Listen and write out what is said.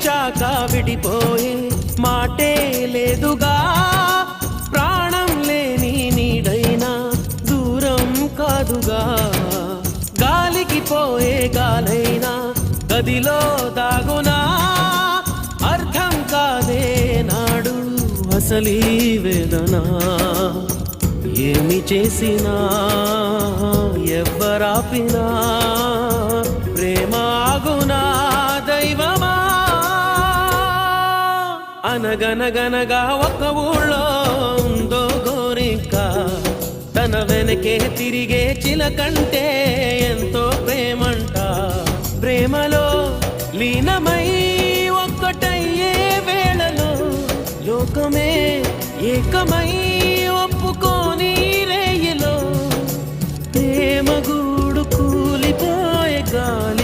ప్రేమించాక విడిపోయే మాటే లేదుగా, ప్రాణం లేని నీడైనా దూరం కాదుగా, గాలికి పోయే గాలైనా గదిలో దాగునా, అర్థం కాదే నాడు అసలీ వేదన, ఏమి చేసినా ఎవ్వరాపినా ప్రేమ ఆగునా దైవమా. అనగనగనగా ఒక ఊళ్ళో ఉందో గోరింక, తన వెనకే తిరిగే చిలకంటే ఎంతో ప్రేమంట, ప్రేమలో లీనమై ఒక్కటయ్యే వేళలో లోకమే ఏకమై ఒప్పుకోని రేయిలో ప్రేమ గూడు కూలిపోయే గాలి